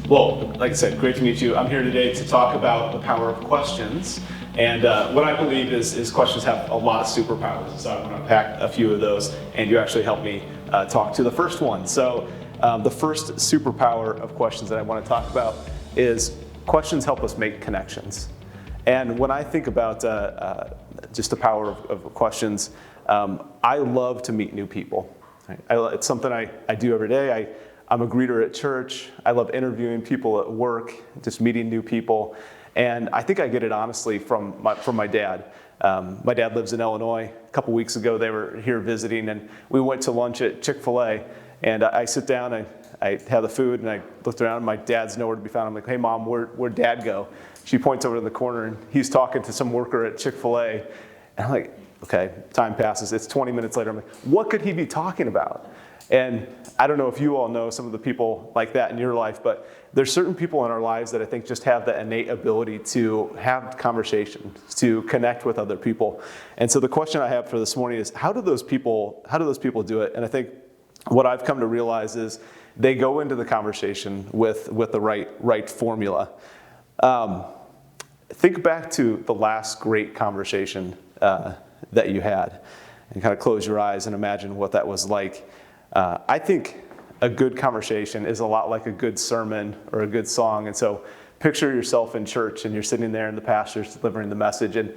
Well, like I said, great to meet you. I'm here today to talk about the power of questions. And what I believe is questions have a lot of superpowers. So I want to unpack a few of those, and you actually helped me talk to the first one. So the first superpower of questions that I want to talk about is questions help us make connections. And when I think about just the power of questions, I love to meet new people. It's something I do every day. I'm a greeter at church. I love interviewing people at work, just meeting new people. And I think I get it honestly from my dad. My dad lives in Illinois. A couple weeks ago, they were here visiting, and we went to lunch at Chick-fil-A. And I sit down, I have the food, and I looked around, and my dad's nowhere to be found. I'm like, hey, Mom, where'd Dad go? She points over to the corner, and he's talking to some worker at Chick-fil-A. And I'm like, okay, time passes. It's 20 minutes later. I'm like, what could he be talking about? And I don't know if you all know some of the people like that in your life, but there's certain people in our lives that I think just have the innate ability to have conversations, to connect with other people. And so the question I have for this morning is, how do those people do it? And I think what I've come to realize is they go into the conversation with the right formula. Think back to the last great conversation that you had, and kind of close your eyes and imagine what that was like. I think a good conversation is a lot like a good sermon or a good song. And so picture yourself in church, and you're sitting there and the pastor's delivering the message, and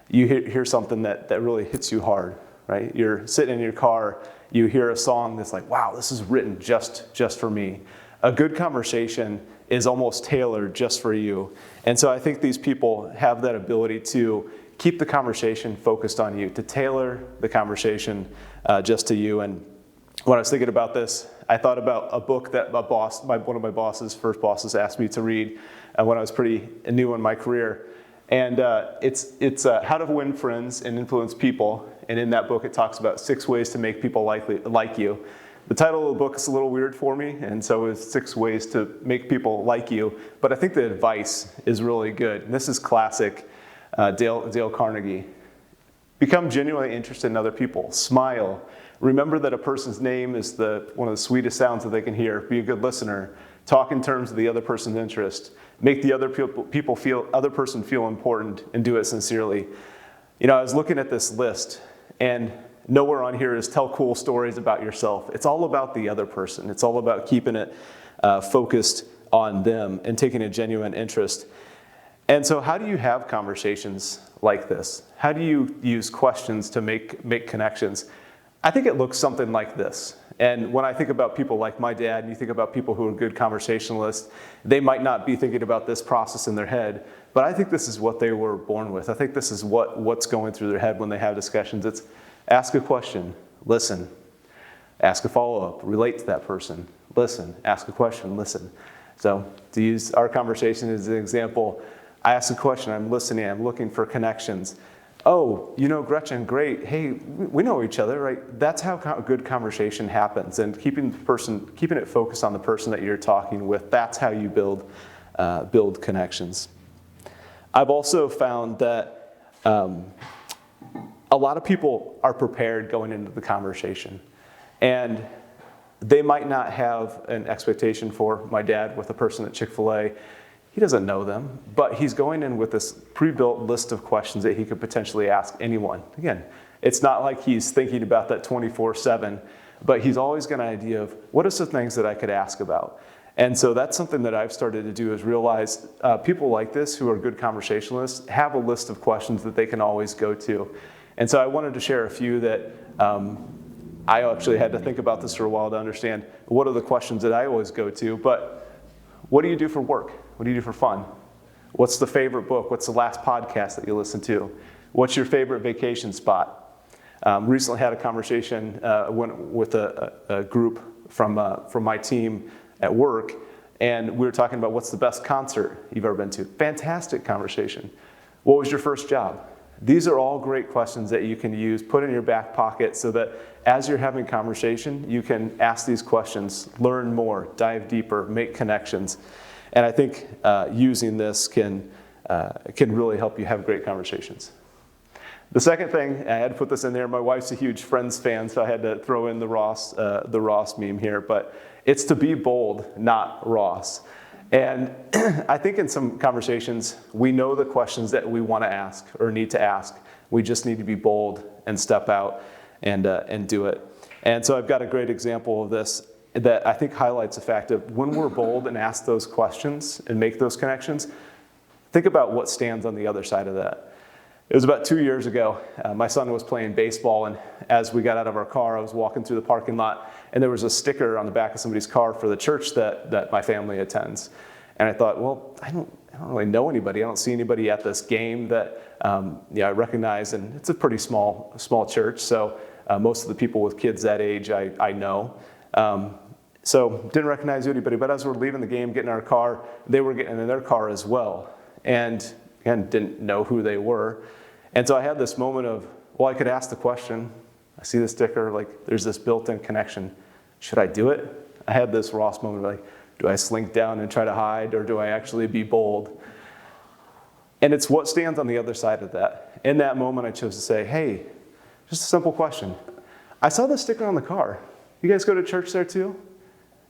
you hear something that really hits you hard, right? You're sitting in your car, you hear a song that's like, wow, this is written just for me. A good conversation is almost tailored just for you. And so I think these people have that ability to keep the conversation focused on you, to tailor the conversation just to you. And when I was thinking about this, I thought about a book that one of my first bosses asked me to read when I was pretty new in my career. And it's How to Win Friends and Influence People. And in that book, it talks about 6 ways to make people like you. The title of the book is a little weird for me, and so it's 6 ways to make people like you. But I think the advice is really good. And this is classic Dale Carnegie. Become genuinely interested in other people. Smile. Remember that a person's name is one of the sweetest sounds that they can hear. Be a good listener. Talk in terms of the other person's interest. Make the other person feel important, and do it sincerely. You know, I was looking at this list, and nowhere on here is tell cool stories about yourself. It's all about the other person. It's all about keeping it focused on them and taking a genuine interest. And so how do you have conversations like this? How do you use questions to make connections? I think it looks something like this. And when I think about people like my dad, and you think about people who are good conversationalists, they might not be thinking about this process in their head, but I think this is what they were born with. I think this is what's going through their head when they have discussions. It's ask a question, listen, ask a follow-up, relate to that person, listen, ask a question, listen. So to use our conversation as an example, I ask a question, I'm listening, I'm looking for connections. Oh, you know Gretchen, great. Hey, we know each other, right? That's how a good conversation happens. And keeping it focused on the person that you're talking with, that's how you build connections. I've also found that a lot of people are prepared going into the conversation. And they might not have an expectation for my dad with a person at Chick-fil-A. He doesn't know them, but he's going in with this pre-built list of questions that he could potentially ask anyone. Again, it's not like he's thinking about that 24/7, but he's always got an idea of what are some things that I could ask about. And so that's something that I've started to do, is realize people like this who are good conversationalists have a list of questions that they can always go to. And so I wanted to share a few that I actually had to think about this for a while to understand what are the questions that I always go to. But what do you do for work? What do you do for fun? What's the favorite book? What's the last podcast that you listen to? What's your favorite vacation spot? Recently had a conversation with a group from my team at work, and we were talking about what's the best concert you've ever been to. Fantastic conversation. What was your first job? These are all great questions that you can use, put in your back pocket, so that as you're having conversation, you can ask these questions, learn more, dive deeper, make connections. And I think using this can really help you have great conversations. The second thing, I had to put this in there, my wife's a huge Friends fan, so I had to throw in the Ross meme here, but it's to be bold, not Ross. And I think in some conversations, we know the questions that we want to ask or need to ask. We just need to be bold and step out and do it. And so I've got a great example of this that I think highlights the fact of when we're bold and ask those questions and make those connections, think about what stands on the other side of that. It was about 2 years ago. My son was playing baseball, and as we got out of our car, I was walking through the parking lot, and there was a sticker on the back of somebody's car for the church that my family attends. And I thought, well, I don't really know anybody. I don't see anybody at this game that I recognize, and it's a pretty small church, so most of the people with kids that age I know. So didn't recognize anybody, but as we're leaving the game, getting in our car, they were getting in their car as well. And didn't know who they were. And so I had this moment of, well, I could ask the question. I see the sticker, like there's this built-in connection. Should I do it? I had this Ross moment of like, do I slink down and try to hide, or do I actually be bold? And it's what stands on the other side of that. In that moment, I chose to say, hey, just a simple question. I saw the sticker on the car. You guys go to church there too?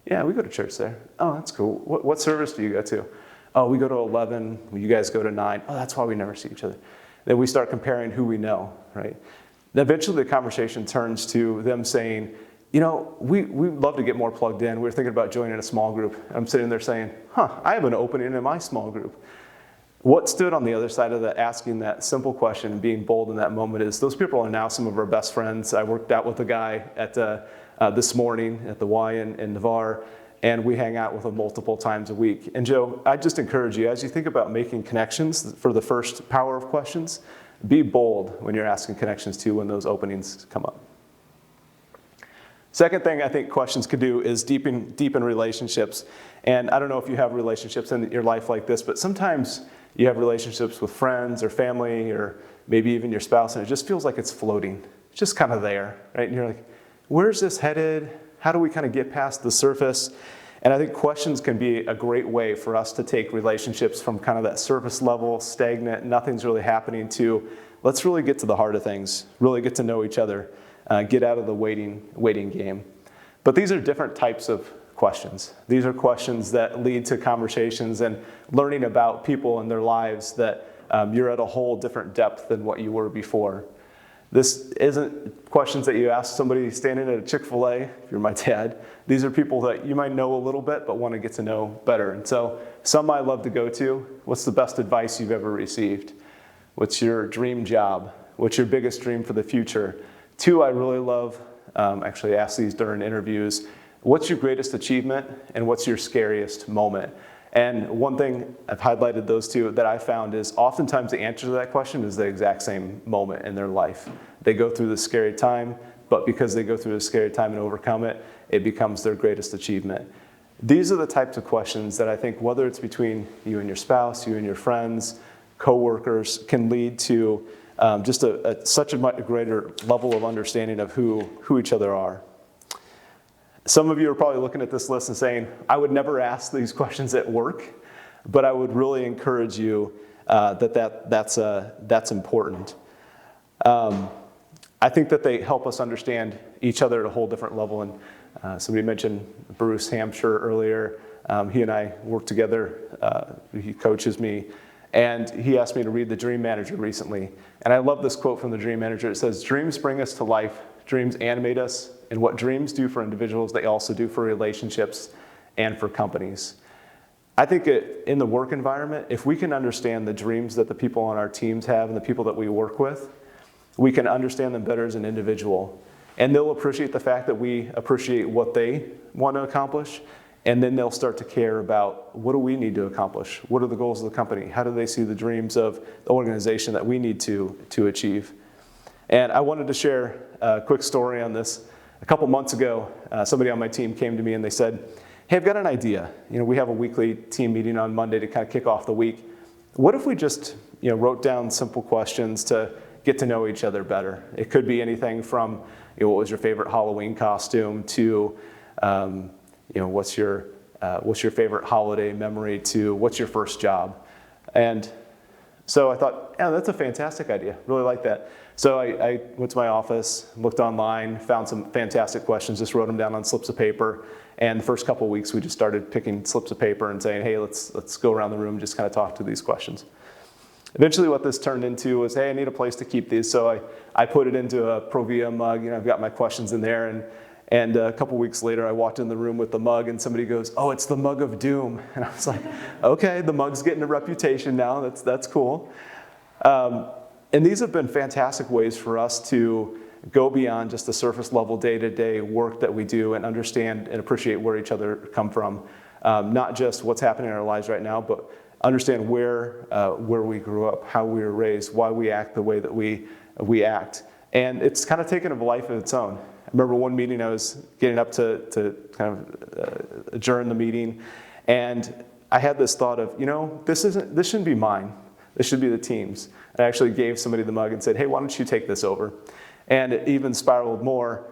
Yeah, we go to church there. Oh, that's cool. What service do you go to? Oh, we go to 11, you guys go to 9. Oh, that's why we never see each other. Then we start comparing who we know, right? Then eventually the conversation turns to them saying, we'd love to get more plugged in. We're thinking about joining a small group. I'm sitting there saying, I have an opening in my small group. What stood on the other side of that, asking that simple question and being bold in that moment, is those people are now some of our best friends. I worked out with a guy at this morning at the Y in Navarre, and we hang out with them multiple times a week. And Joe, I just encourage you, as you think about making connections for the first power of questions, be bold when you're asking connections too when those openings come up. Second thing I think questions could do is deepen relationships. And I don't know if you have relationships in your life like this, but sometimes you have relationships with friends or family or maybe even your spouse, and it just feels like it's floating. It's just kind of there, right? And you're like, where's this headed? How do we kind of get past the surface? And I think questions can be a great way for us to take relationships from kind of that surface level, stagnant, nothing's really happening, to let's really get to the heart of things, really get to know each other, get out of the waiting game. But these are different types of questions. These are questions that lead to conversations and learning about people and their lives that you're at a whole different depth than what you were before. This isn't questions that you ask somebody standing at a Chick-fil-A, if you're my dad. These are people that you might know a little bit, but want to get to know better. And so some I love to go to. What's the best advice you've ever received? What's your dream job? What's your biggest dream for the future? Two I really love, actually ask these during interviews. What's your greatest achievement, and what's your scariest moment? And one thing, I've highlighted those two, that I found is oftentimes the answer to that question is the exact same moment in their life. They go through the scary time, but because they go through the scary time and overcome it, it becomes their greatest achievement. These are the types of questions that I think, whether it's between you and your spouse, you and your friends, coworkers, can lead to just such a much greater level of understanding of who each other are. Some of you are probably looking at this list and saying, I would never ask these questions at work, but I would really encourage you that's important. I think that they help us understand each other at a whole different level. And somebody mentioned Bruce Hampshire earlier. He and I work together. He coaches me. And he asked me to read The Dream Manager recently. And I love this quote from The Dream Manager. It says, dreams bring us to life. Dreams animate us. And what dreams do for individuals, they also do for relationships and for companies. I think in the work environment, if we can understand the dreams that the people on our teams have and the people that we work with, we can understand them better as an individual. And they'll appreciate the fact that we appreciate what they want to accomplish. And then they'll start to care about, what do we need to accomplish? What are the goals of the company? How do they see the dreams of the organization that we need to achieve? And I wanted to share a quick story on this. A couple months ago, somebody on my team came to me and they said, hey, I've got an idea. We have a weekly team meeting on Monday to kind of kick off the week. What if we just wrote down simple questions to get to know each other better? It could be anything from what was your favorite Halloween costume to what's your favorite holiday memory to what's your first job. And so I thought, yeah, that's a fantastic idea. Really like that. So I went to my office, looked online, found some fantastic questions, just wrote them down on slips of paper, And the first couple of weeks, we just started picking slips of paper and saying, hey, let's go around the room, just kind of talk to these questions. Eventually what this turned into was, hey, I need a place to keep these. So I put it into a ProVia mug. I've got my questions in there. And a couple weeks later, I walked in the room with the mug, and somebody goes, oh, it's the mug of doom. And I was like, okay, the mug's getting a reputation now. That's cool. And these have been fantastic ways for us to go beyond just the surface level day-to-day work that we do and understand and appreciate where each other come from. Not just what's happening in our lives right now, but understand where we grew up, how we were raised, why we act the way that we act. And it's kind of taken a life of its own. I remember one meeting I was getting up to kind of adjourn the meeting, and I had this thought of, this shouldn't be mine. This should be the team's. I actually gave somebody the mug and said, hey, why don't you take this over? And it even spiraled more.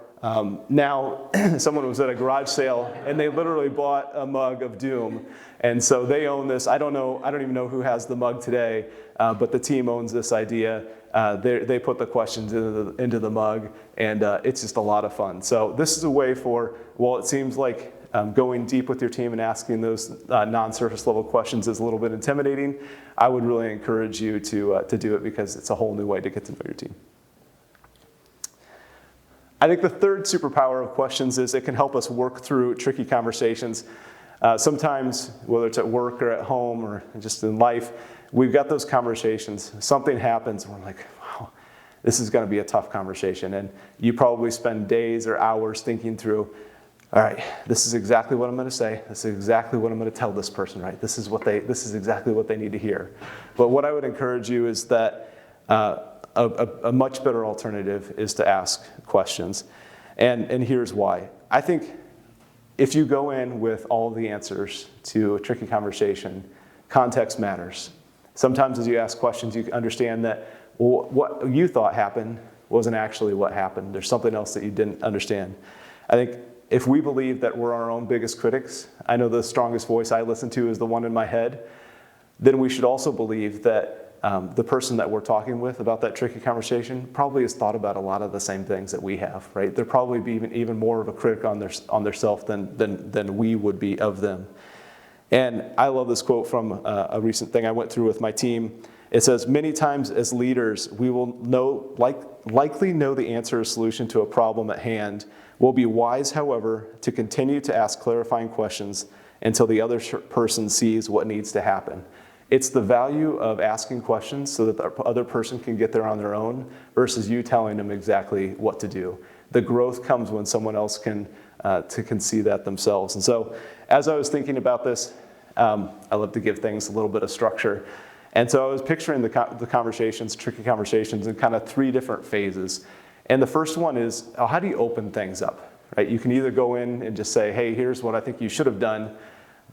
Now, someone was at a garage sale, and they literally bought a mug of doom. And so they own this. I don't even know who has the mug today, but the team owns this idea. They put the questions into the mug, and it's just a lot of fun. So this is a way for, well, it seems like going deep with your team and asking those non-surface level questions is a little bit intimidating. I would really encourage you to do it, because it's a whole new way to get to know your team. I think the third superpower of questions is it can help us work through tricky conversations. Sometimes, whether it's at work or at home or just in life, we've got those conversations. Something happens, and we're like, wow, this is going to be a tough conversation. And you probably spend days or hours thinking through, all right, this is exactly what I'm going to say. This is exactly what I'm going to tell this person, right? This is exactly what they need to hear. But what I would encourage you is that a much better alternative is to ask questions. And here's why. I think if you go in with all the answers to a tricky conversation, context matters. Sometimes as you ask questions, you understand that, well, what you thought happened wasn't actually what happened. There's something else that you didn't understand. I think if we believe that we're our own biggest critics, I know the strongest voice I listen to is the one in my head, then we should also believe that the person that we're talking with about that tricky conversation probably has thought about a lot of the same things that we have, right? They're probably even more of a critic on their self than we would be of them. And I love this quote from a recent thing I went through with my team. It says, many times as leaders, we will likely know the answer or solution to a problem at hand. We'll be wise, however, to continue to ask clarifying questions until the other person sees what needs to happen. It's the value of asking questions so that the other person can get there on their own versus you telling them exactly what to do. The growth comes when someone else can see that themselves. And so as I was thinking about this, I love to give things a little bit of structure. And so I was picturing the conversations, tricky conversations, in kind of three different phases. And the first one is, how do you open things up? Right? You can either go in and just say, hey, here's what I think you should have done.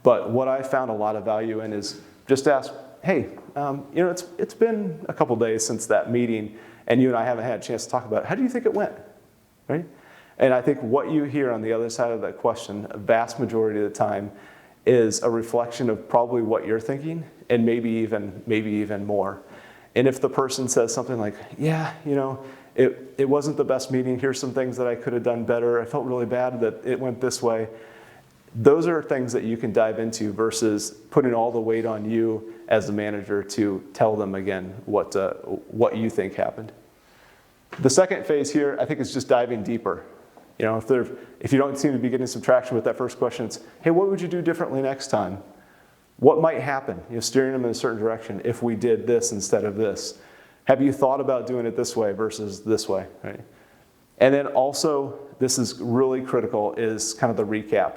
But what I found a lot of value in is just ask, hey, it's been a couple days since that meeting, and you and I haven't had a chance to talk about it. How do you think it went? Right? And I think what you hear on the other side of that question, a vast majority of the time, is a reflection of probably what you're thinking, and maybe even more. And if the person says something like, yeah, it wasn't the best meeting, here's some things that I could have done better, I felt really bad that it went this way. Those are things that you can dive into versus putting all the weight on you as a manager to tell them again what you think happened. The second phase here, I think, is just diving deeper. If you don't seem to be getting some traction with that first question, it's, hey, what would you do differently next time? What might happen? Steering them in a certain direction if we did this instead of this. Have you thought about doing it this way versus this way? Right? And then also, this is really critical, is kind of the recap.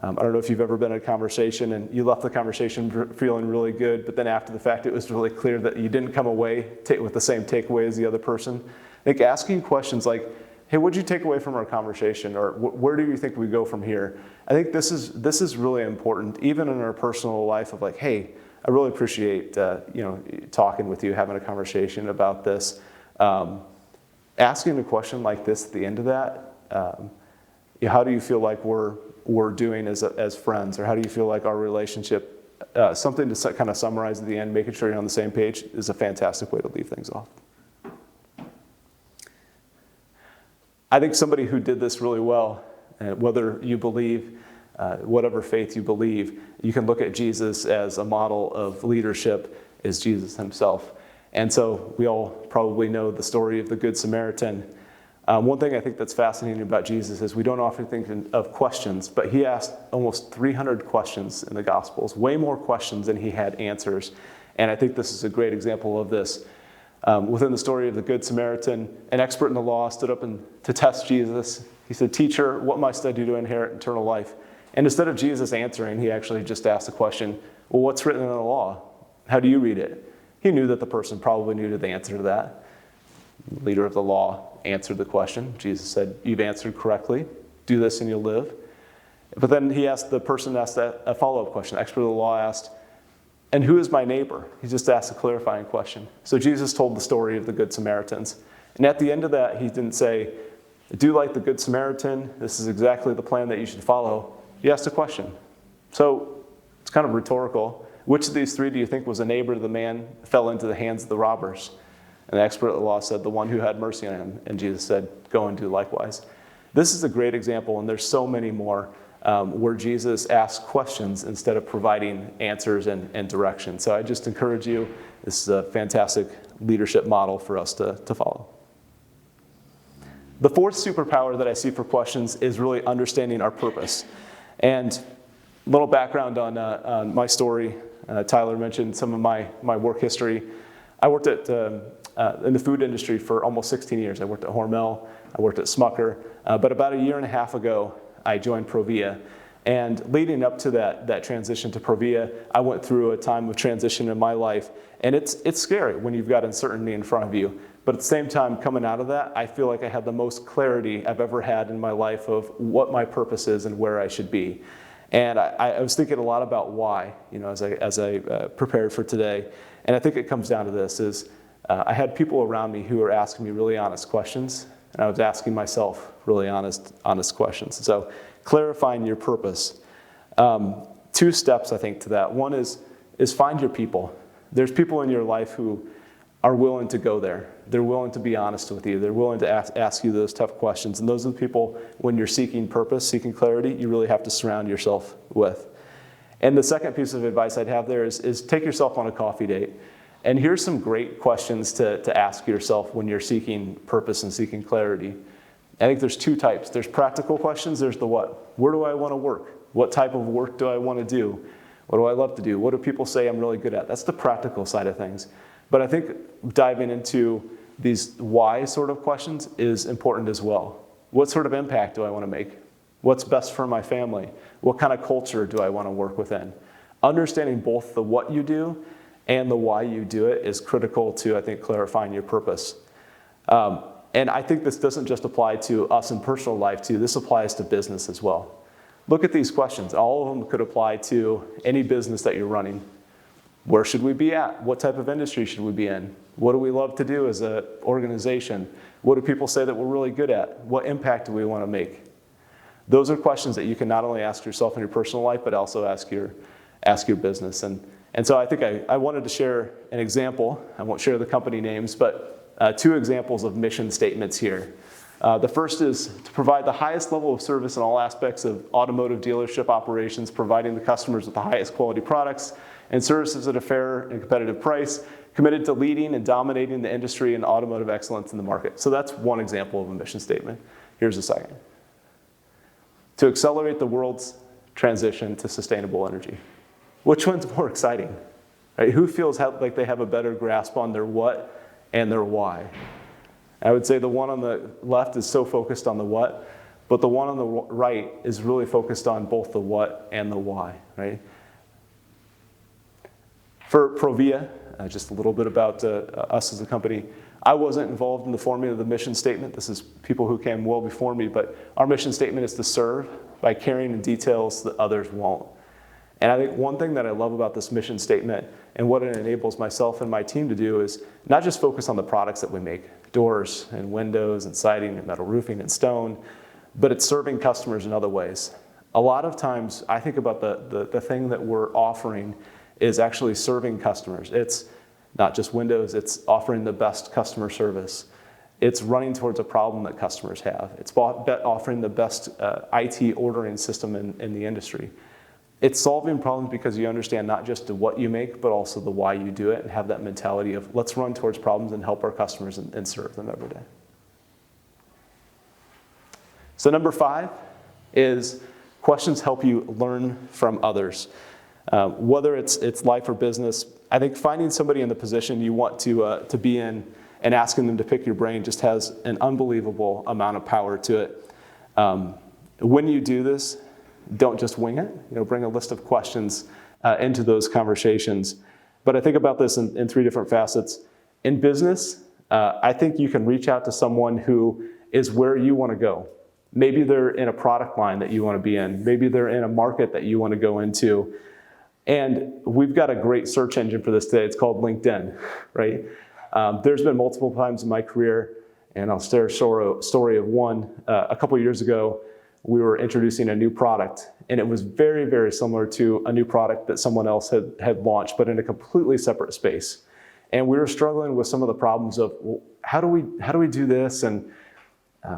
I don't know if you've ever been in a conversation and you left the conversation feeling really good, but then after the fact, it was really clear that you didn't come away with the same takeaway as the other person. I think asking questions like, hey, what did you take away from our conversation? Or where do you think we go from here? I think this is really important, even in our personal life, of like, hey, I really appreciate talking with you, having a conversation about this. Asking a question like this at the end of that, how do you feel like we're doing as friends, or how do you feel like our relationship, something to kind of summarize at the end, making sure you're on the same page, is a fantastic way to leave things off. I think somebody who did this really well, whether you believe whatever faith you believe, you can look at Jesus as a model of leadership, is Jesus himself. And so we all probably know the story of the Good Samaritan. One thing I think that's fascinating about Jesus is we don't often think of questions, but he asked almost 300 questions in the Gospels, way more questions than he had answers. And I think this is a great example of this. Within the story of the Good Samaritan, an expert in the law stood up to test Jesus. He said, "Teacher, what must I do to inherit eternal life?" And instead of Jesus answering, he actually just asked the question, "Well, what's written in the law? How do you read it?" He knew that the person probably knew the answer to that. The leader of the law answered the question. Jesus said, "You've answered correctly. Do this and you'll live." But then the person asked a follow-up question. The expert of the law asked, "And who is my neighbor?" He just asked a clarifying question. So Jesus told the story of the Good Samaritans. And at the end of that, he didn't say, "Do like the Good Samaritan. This is exactly the plan that you should follow." He asked a question. So it's kind of rhetorical. Which of these three do you think was a neighbor to the man who fell into the hands of the robbers? And the expert of the law said, "The one who had mercy on him." And Jesus said, "Go and do likewise." This is a great example, and there's so many more where Jesus asks questions instead of providing answers and direction. So I just encourage you, this is a fantastic leadership model for us to follow. The fourth superpower that I see for questions is really understanding our purpose. And a little background on my story. Tyler mentioned some of my work history. I worked in the food industry for almost 16 years. I worked at Hormel, I worked at Smucker, but about a year and a half ago, I joined ProVia. And leading up to that transition to ProVia, I went through a time of transition in my life. And it's scary when you've got uncertainty in front of you. But at the same time, coming out of that, I feel like I had the most clarity I've ever had in my life of what my purpose is and where I should be. And I was thinking a lot about why, as I prepared for today. And I think it comes down to this, is I had people around me who were asking me really honest questions, and I was asking myself really honest questions. So clarifying your purpose. 2 steps, I think, to that. One is find your people. There's people in your life who are willing to go there. They're willing to be honest with you. They're willing to ask you those tough questions. And those are the people, when you're seeking purpose, seeking clarity, you really have to surround yourself with. And the second piece of advice I'd have there is take yourself on a coffee date. And here's some great questions to ask yourself when you're seeking purpose and seeking clarity. I think there's 2 types. There's practical questions. There's the what. Where do I want to work? What type of work do I want to do? What do I love to do? What do people say I'm really good at? That's the practical side of things. But I think diving into these why sort of questions is important as well. What sort of impact do I want to make? What's best for my family? What kind of culture do I want to work within? Understanding both the what you do and the why you do it is critical to, I think, clarifying your purpose. And I think this doesn't just apply to us in personal life too. This applies to business as well. Look at these questions. All of them could apply to any business that you're running. Where should we be at? What type of industry should we be in? What do we love to do as an organization? What do people say that we're really good at? What impact do we want to make? Those are questions that you can not only ask yourself in your personal life, but also ask your business. And so I think I wanted to share an example. I won't share the company names, but 2 examples of mission statements here. The first is to provide the highest level of service in all aspects of automotive dealership operations, providing the customers with the highest quality products and services at a fair and competitive price, committed to leading and dominating the industry and automotive excellence in the market. So that's one example of a mission statement. Here's a second. To accelerate the world's transition to sustainable energy. Which one's more exciting? Right? Who feels like they have a better grasp on their what and their why? I would say the one on the left is so focused on the what, but the one on the right is really focused on both the what and the why, right? For ProVia, just a little bit about us as a company. I wasn't involved in the forming of the mission statement. This is people who came well before me, but our mission statement is to serve by caring in details that others won't. And I think one thing that I love about this mission statement and what it enables myself and my team to do is not just focus on the products that we make, doors and windows and siding and metal roofing and stone, but it's serving customers in other ways. A lot of times I think about the thing that we're offering is actually serving customers. It's not just windows, it's offering the best customer service. It's running towards a problem that customers have. It's offering the best IT ordering system in the industry. It's solving problems because you understand not just the what you make, but also the why you do it, and have that mentality of let's run towards problems and help our customers and serve them every day. So number 5 is questions help you learn from others. Whether it's life or business, I think finding somebody in the position you want to be in and asking them to pick your brain just has an unbelievable amount of power to it. When you do this, don't just wing it. Bring a list of questions into those conversations. But I think about this in 3 different facets. In business, I think you can reach out to someone who is where you want to go. Maybe they're in a product line that you want to be in. Maybe they're in a market that you want to go into. And we've got a great search engine for this today. It's called LinkedIn, right? There's been multiple times in my career, and I'll share a story of one. A couple of years ago, we were introducing a new product, and it was very, very similar to a new product that someone else had launched, but in a completely separate space. And we were struggling with some of the problems of, well, how do we do this? And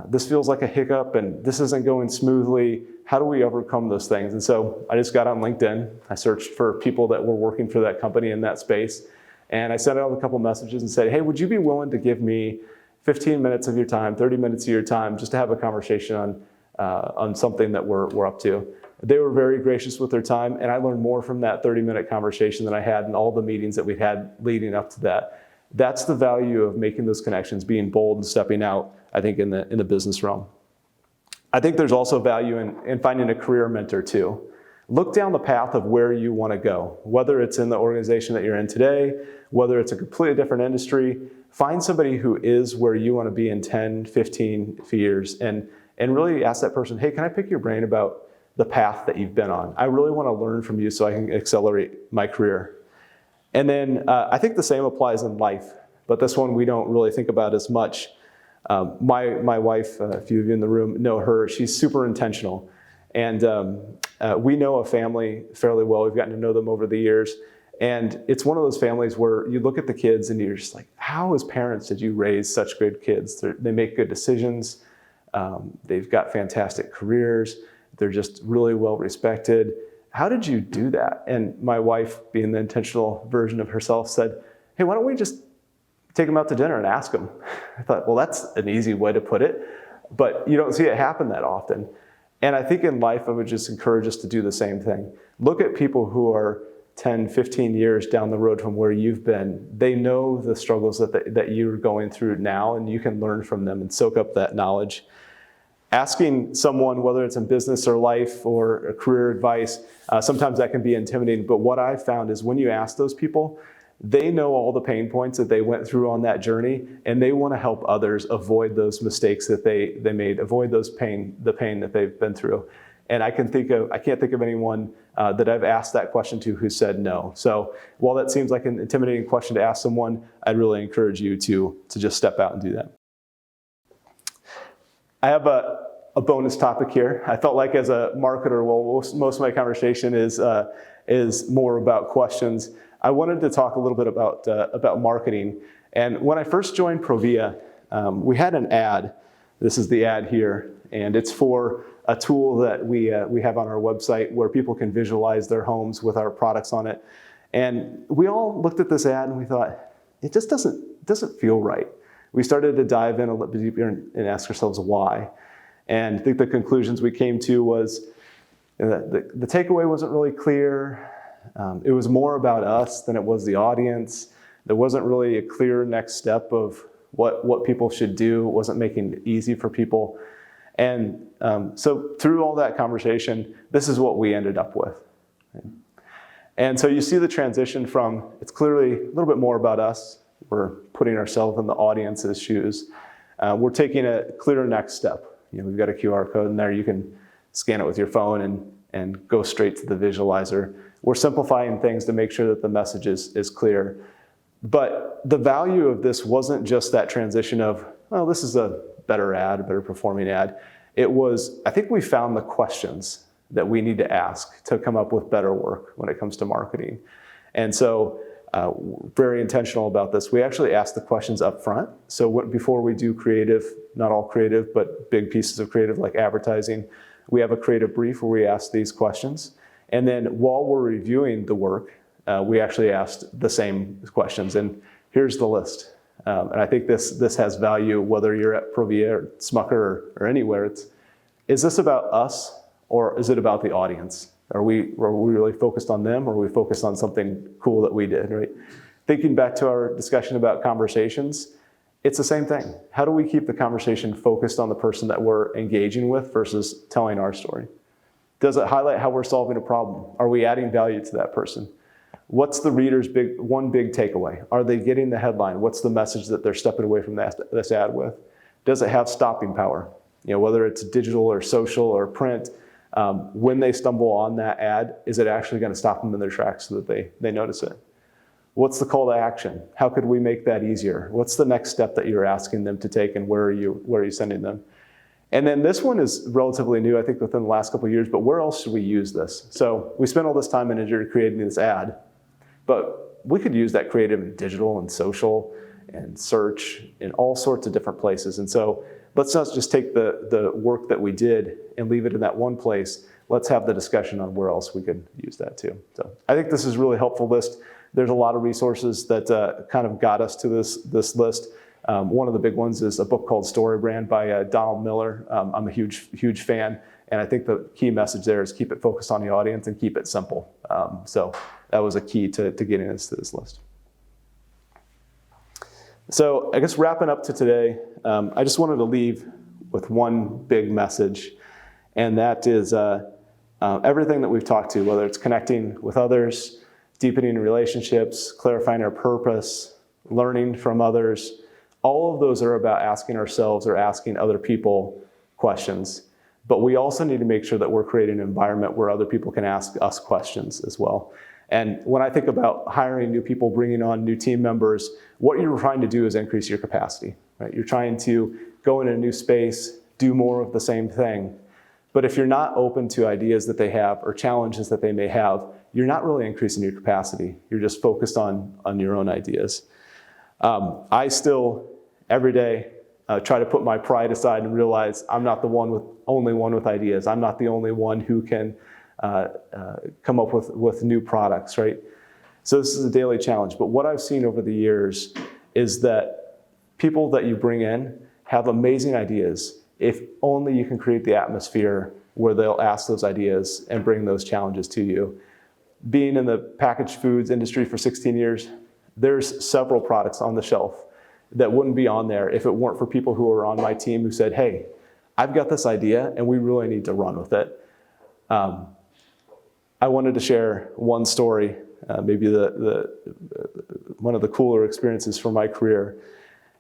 this feels like a hiccup, and this isn't going smoothly. How do we overcome those things? And so I just got on LinkedIn. I searched for people that were working for that company in that space. And I sent out a couple messages and said, hey, would you be willing to give me 15 minutes of your time, 30 minutes of your time, just to have a conversation on something that we're up to? They were very gracious with their time, and I learned more from that 30-minute conversation than I had in all the meetings that we'd had leading up to that. That's the value of making those connections, being bold and stepping out, I think, in the business realm. I think there's also value in finding a career mentor too. Look down the path of where you want to go, whether it's in the organization that you're in today, whether it's a completely different industry. Find somebody who is where you want to be in 10, 15 years, and really ask that person, hey, can I pick your brain about the path that you've been on? I really want to learn from you so I can accelerate my career. And then I think the same applies in life, but this one we don't really think about as much. My wife, a few of you in the room know her, she's super intentional. And we know a family fairly well. We've gotten to know them over the years. And it's one of those families where you look at the kids and you're just like, how as parents did you raise such good kids? They make good decisions. They've got fantastic careers. They're just really well respected. How did you do that? And my wife, being the intentional version of herself, said, hey, why don't we just take them out to dinner and ask them? I thought, well, that's an easy way to put it, but you don't see it happen that often. And I think in life, I would just encourage us to do the same thing. Look at people who are 10, 15 years down the road from where you've been. They know the struggles that you're going through now, and you can learn from them and soak up that knowledge. Asking someone, whether it's in business or life or career advice, sometimes that can be intimidating. But what I've found is when you ask those people, they know all the pain points that they went through on that journey, and they want to help others avoid those mistakes that they made, avoid the pain that they've been through. And I can't think of anyone that I've asked that question to who said no. So while that seems like an intimidating question to ask someone, I'd really encourage you to just step out and do that. I have a bonus topic here. I felt like as a marketer, well, most of my conversation is more about questions. I wanted to talk a little bit about marketing. And when I first joined ProVia, we had an ad. This is the ad here, and it's for a tool that we have on our website where people can visualize their homes with our products on it. And we all looked at this ad and we thought, it just doesn't feel right. We started to dive in a little bit deeper and ask ourselves why. And I think the conclusions we came to was the takeaway wasn't really clear. It was more about us than it was the audience. There wasn't really a clear next step of what people should do. It wasn't making it easy for people. And so through all that conversation, this is what we ended up with. And so you see the transition from, it's clearly a little bit more about us. We're putting ourselves in the audience's shoes. We're taking a clear next step. We've got a QR code in there. You can scan it with your phone and go straight to the visualizer. We're simplifying things to make sure that the message is clear. But the value of this wasn't just that transition of, well, this is a better ad, a better performing ad. It was, I think we found the questions that we need to ask to come up with better work when it comes to marketing. And so very intentional about this. We actually ask the questions up front. So before we do creative, not all creative, but big pieces of creative like advertising, we have a creative brief where we ask these questions. And then while we're reviewing the work, we actually asked the same questions. And here's the list. And I think this has value whether you're at ProVia or Smucker or anywhere. Is this about us or is it about the audience? Are we really focused on them or are we focused on something cool that we did, right? Thinking back to our discussion about conversations, it's the same thing. How do we keep the conversation focused on the person that we're engaging with versus telling our story? Does it highlight how we're solving a problem? Are we adding value to that person? What's the reader's one big takeaway? Are they getting the headline? What's the message that they're stepping away from this ad with? Does it have stopping power? Whether it's digital or social or print, when they stumble on that ad, is it actually going to stop them in their tracks so that they notice it? What's the call to action? How could we make that easier? What's the next step that you're asking them to take and where are you sending them? And then this one is relatively new, I think within the last couple of years, but where else should we use this? So we spent all this time in creating this ad, but we could use that creative in digital and social and search in all sorts of different places. And so let's not just take the work that we did and leave it in that one place. Let's have the discussion on where else we could use that too. So I think this is a really helpful list. There's a lot of resources that kind of got us to this list. One of the big ones is a book called Story Brand by Donald Miller. I'm a huge fan. And I think the key message there is keep it focused on the audience and keep it simple. So that was a key to getting us to this list. So I guess wrapping up to today, I just wanted to leave with one big message, and that is everything that we've talked to, whether it's connecting with others, deepening relationships, clarifying our purpose, learning from others, all of those are about asking ourselves or asking other people questions. But we also need to make sure that we're creating an environment where other people can ask us questions as well. And when I think about hiring new people, bringing on new team members, what you're trying to do is increase your capacity, right? You're trying to go in a new space, do more of the same thing. But if you're not open to ideas that they have or challenges that they may have, you're not really increasing your capacity. You're just focused on your own ideas. I still, every day, try to put my pride aside and realize I'm not the only one with ideas. I'm not the only one who can come up with new products, right? So this is a daily challenge. But what I've seen over the years is that people that you bring in have amazing ideas if only you can create the atmosphere where they'll ask those ideas and bring those challenges to you. Being in the packaged foods industry for 16 years, there's several products on the shelf that wouldn't be on there if it weren't for people who are on my team who said, hey, I've got this idea and we really need to run with it. I wanted to share one story, maybe one of the cooler experiences from my career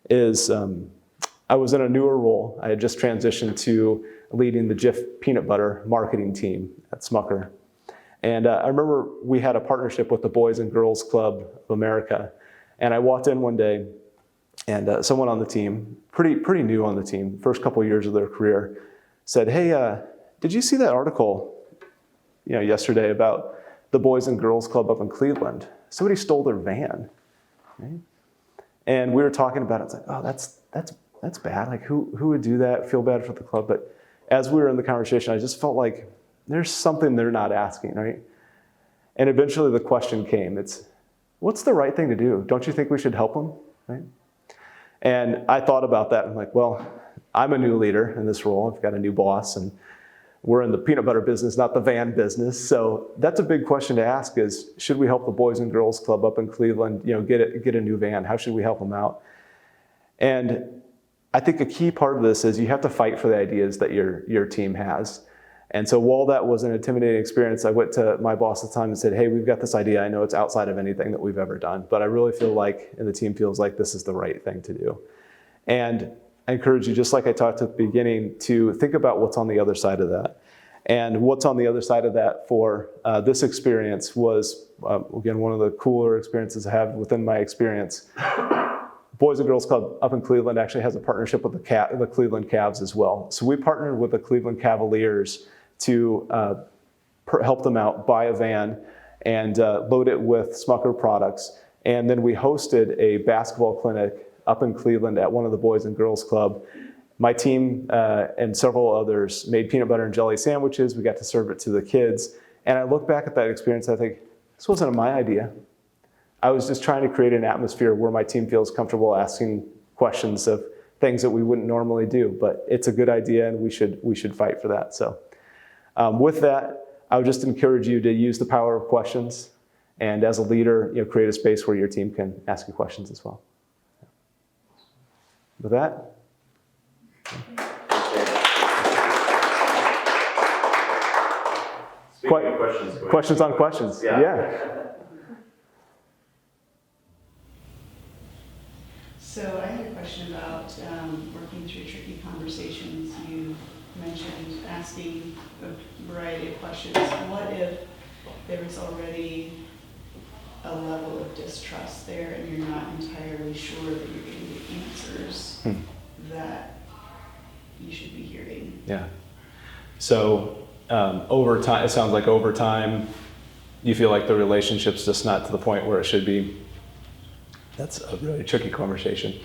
is I was in a newer role. I had just transitioned to leading the Jif peanut butter marketing team at Smucker. And I remember we had a partnership with the Boys and Girls Club of America. And I walked in one day and someone on the team, pretty new on the team, first couple of years of their career, said, hey, did you see that article yesterday about the Boys and Girls Club up in Cleveland? Somebody stole their van, right? And we were talking about it. It's like, oh, that's bad. Like who would do that? Feel bad for the club. But as we were in the conversation, I just felt like there's something they're not asking, right? And eventually the question came, it's, what's the right thing to do? Don't you think we should help them, right? And I thought about that. I'm like, well, I'm a new leader in this role. I've got a new boss and we're in the peanut butter business, not the van business. So that's a big question to ask is, should we help the Boys and Girls Club up in Cleveland, get a new van? How should we help them out? And I think a key part of this is you have to fight for the ideas that your team has. And so while that was an intimidating experience, I went to my boss at the time and said, hey, we've got this idea. I know it's outside of anything that we've ever done, but I really feel like, and the team feels like this is the right thing to do. And I encourage you, just like I talked at the beginning, to think about what's on the other side of that. And what's on the other side of that for this experience was, again, one of the cooler experiences I have within my experience. Boys and Girls Club up in Cleveland actually has a partnership with the Cleveland Cavs as well. So we partnered with the Cleveland Cavaliers to help them out, buy a van and load it with Smucker products And then we hosted a basketball clinic up in Cleveland at one of the Boys and Girls Club. My team and several others made peanut butter and jelly sandwiches. We got to serve it to the kids. And I look back at that experience, I think, this wasn't my idea. I was just trying to create an atmosphere where my team feels comfortable asking questions of things that we wouldn't normally do. But it's a good idea, and we should fight for that. So with that, I would just encourage you to use the power of questions. And as a leader, create a space where your team can ask you questions as well. With that. Speaking of questions. Questions on questions. Yeah. So I had a question about working through tricky conversations. You mentioned asking a variety of questions. What if there was already a level of distrust there and you're not entirely sure that you're getting the answers that you should be hearing? Yeah. So over time, it sounds like over time, you feel like the relationship's just not to the point where it should be. That's a really tricky conversation.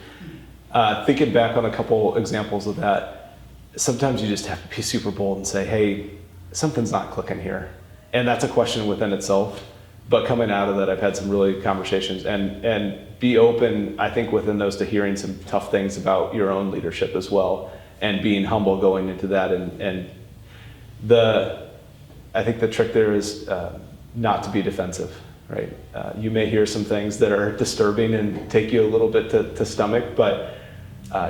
Thinking back on a couple examples of that, sometimes you just have to be super bold and say, hey, something's not clicking here. And that's a question within itself. But coming out of that, I've had some really good conversations and be open, I think, within those to hearing some tough things about your own leadership as well, and being humble going into that. And I think the trick there is not to be defensive, right? You may hear some things that are disturbing and take you a little bit to stomach, but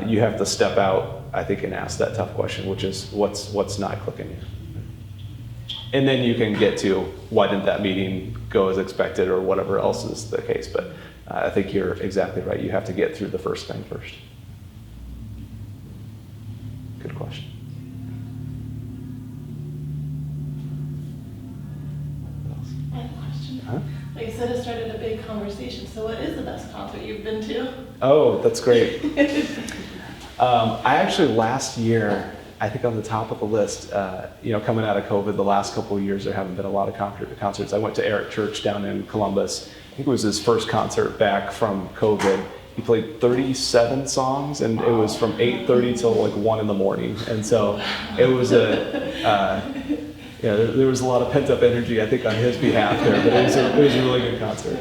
you have to step out, I think, and ask that tough question, which is what's not clicking you. And then you can get to why didn't that meeting go as expected or whatever else is the case. But I think you're exactly right. You have to get through the first thing first. Good question. I have a question. Huh? Like you said, it started a big conversation. So what is the best concert you've been to? Oh, that's great. I actually last year, I think on the top of the list, coming out of COVID, the last couple of years, there haven't been a lot of concerts. I went to Eric Church down in Columbus. I think it was his first concert back from COVID. He played 37 songs, and it was from 8:30 till like 1 in the morning. And so it was there was a lot of pent up energy, I think, on his behalf there, but it was a really good concert.